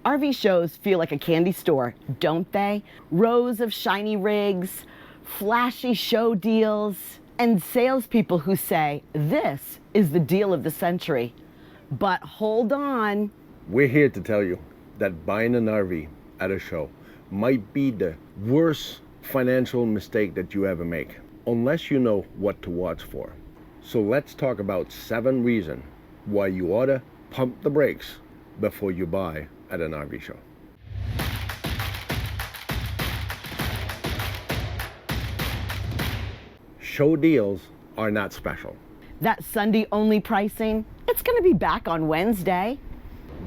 RV shows feel like a candy store, don't they? Rows of shiny rigs, flashy show deals, and salespeople who say, this is the deal of the century. But hold on. We're here to tell you that buying an RV at a show might be the worst financial mistake that you ever make, unless you know what to watch for. So let's talk about 7 reasons why you ought to pump the brakes before you buy at an RV show. Show deals are not special. That Sunday only pricing, it's going to be back on Wednesday.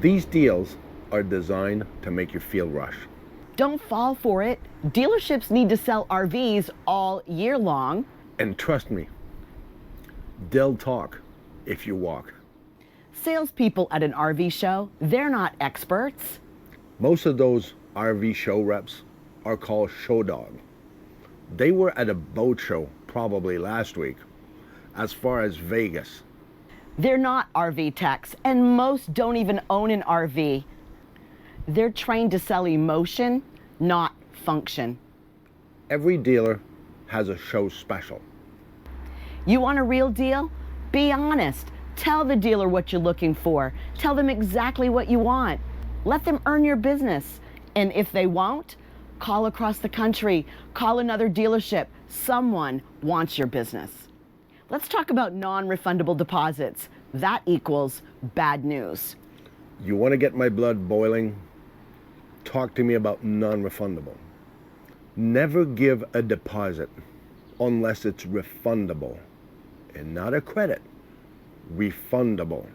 These deals are designed to make you feel rushed. Don't fall for it. Dealerships need to sell RVs all year long. And trust me, they'll talk if you walk. Salespeople at an RV show, they're not experts. Most of those RV show reps are called show dog. They were at a boat show probably last week, as far as Vegas. They're not RV techs, and most don't even own an RV. They're trained to sell emotion, not function. Every dealer has a show special. You want a real deal? Be honest. Tell the dealer what you're looking for. Tell them exactly what you want. Let them earn your business. And if they won't, call across the country. Call another dealership. Someone wants your business. Let's talk about non-refundable deposits. That equals bad news. You want to get my blood boiling? Talk to me about non-refundable. Never give a deposit unless it's refundable, and not a credit. Refundable.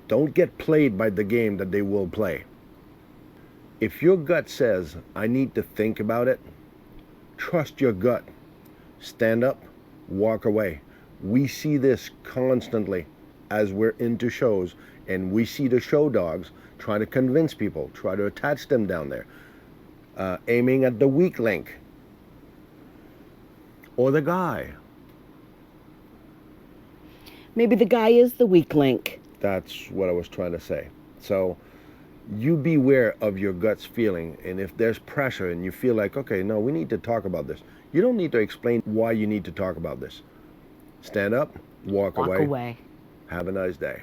Don't get played by the game that they will play. If your gut says, I need to think about it, trust your gut. Stand up, walk away. We see this constantly as we're into shows, and we see the show dogs try to convince people, try to attach them down there, aiming at the weak link or the guy. Maybe the guy is the weak link. That's what I was trying to say. So you beware of your gut's feeling, and if there's pressure and you feel like, okay, no, we need to talk about this. You don't need to explain why you need to talk about this. Stand up, walk away. Have a nice day.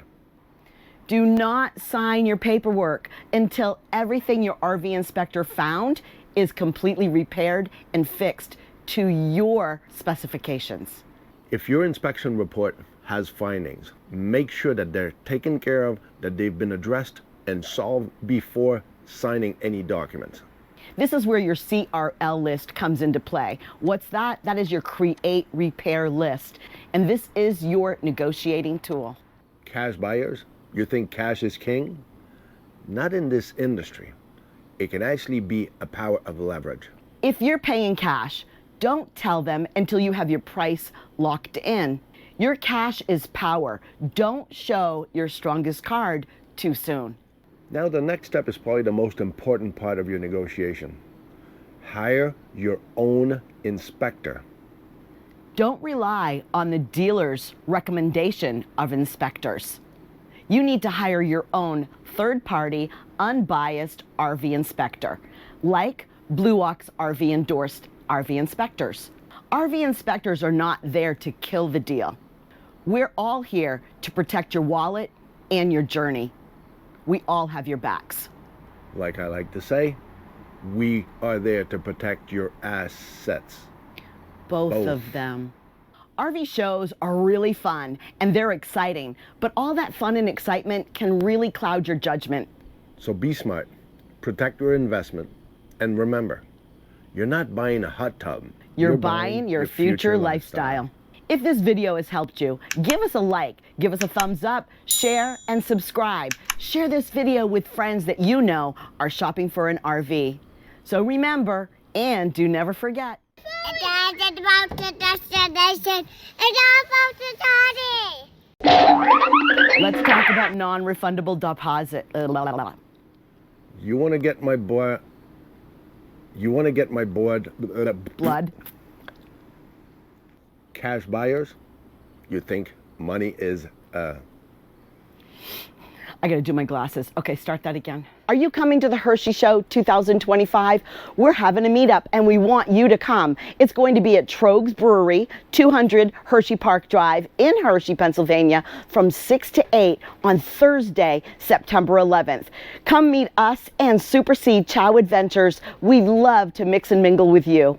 Do not sign your paperwork until everything your RV inspector found is completely repaired and fixed to your specifications. If your inspection report has findings, make sure that they're taken care of, that they've been addressed and solved before signing any documents. This is where your CRL list comes into play. What's that? That is your create repair list. And this is your negotiating tool. Cash buyers, you think cash is king? Not in this industry. It can actually be a power of leverage. If you're paying cash, don't tell them until you have your price locked in. Your cash is power. Don't show your strongest card too soon. Now the next step is probably the most important part of your negotiation. Hire your own inspector. Don't rely on the dealer's recommendation of inspectors. You need to hire your own third-party, unbiased RV inspector, like Blue Ox RV endorsed RV inspectors. RV inspectors are not there to kill the deal. We're all here to protect your wallet and your journey. We all have your backs. Like I like to say, we are there to protect your assets. Both of them. RV shows are really fun and they're exciting, but all that fun and excitement can really cloud your judgment. So be smart, protect your investment, and remember, you're not buying a hot tub. You're buying your future lifestyle. If this video has helped you, give us a like, give us a thumbs up, share, and subscribe. Share this video with friends that you know are shopping for an RV. So remember, and do never forget. It's about the destination. It's about the party. Let's talk about non-refundable deposit. You want to get my boy? You want to get my board? Blood. Cash buyers? You think money is I gotta do my glasses. Okay, start that again. Are you coming to the Hershey Show 2025? We're having a meetup and we want you to come. It's going to be at Trogues Brewery, 200 Hershey Park Drive in Hershey, Pennsylvania from 6 to 8 on Thursday, September 11th. Come meet us and Superseed Chow Adventures. We'd love to mix and mingle with you.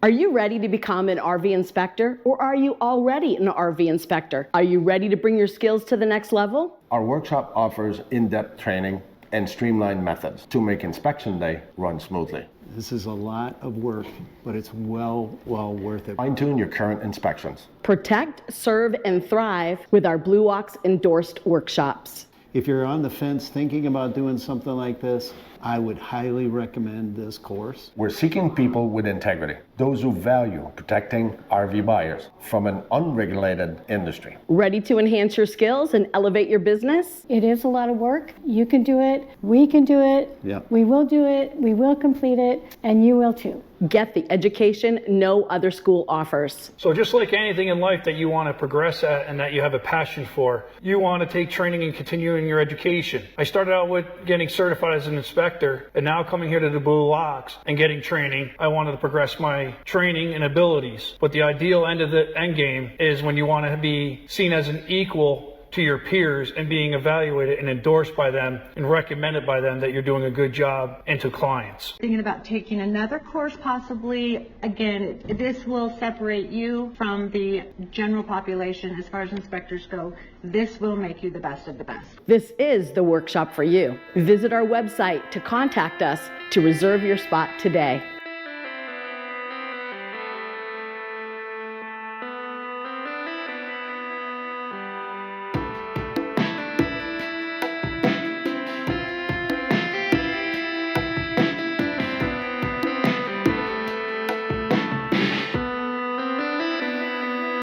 Are you ready to become an RV inspector, or are you already an RV inspector? Are you ready to bring your skills to the next level? Our workshop offers in-depth training and streamlined methods to make inspection day run smoothly. This is a lot of work, but it's well worth it. Fine-tune your current inspections. Protect, serve, and thrive with our Blue Ox endorsed workshops. If you're on the fence thinking about doing something like this, I would highly recommend this course. We're seeking people with integrity, those who value protecting RV buyers from an unregulated industry. Ready to enhance your skills and elevate your business? It is a lot of work. You can do it. We can do it. Yep. We will do it. We will complete it. And you will too. Get the education no other school offers. So just like anything in life that you want to progress at and that you have a passion for, you want to take training and continuing your education. I started out with getting certified as an inspector, and now coming here to the Blue Ox and getting training, I wanted to progress my training and abilities. But the ideal end of the end game is when you want to be seen as an equal to your peers and being evaluated and endorsed by them and recommended by them that you're doing a good job, and to clients. Thinking about taking another course possibly. Again, this will separate you from the general population as far as inspectors go. This will make you the best of the best. This is the workshop for you. Visit our website to contact us to reserve your spot today.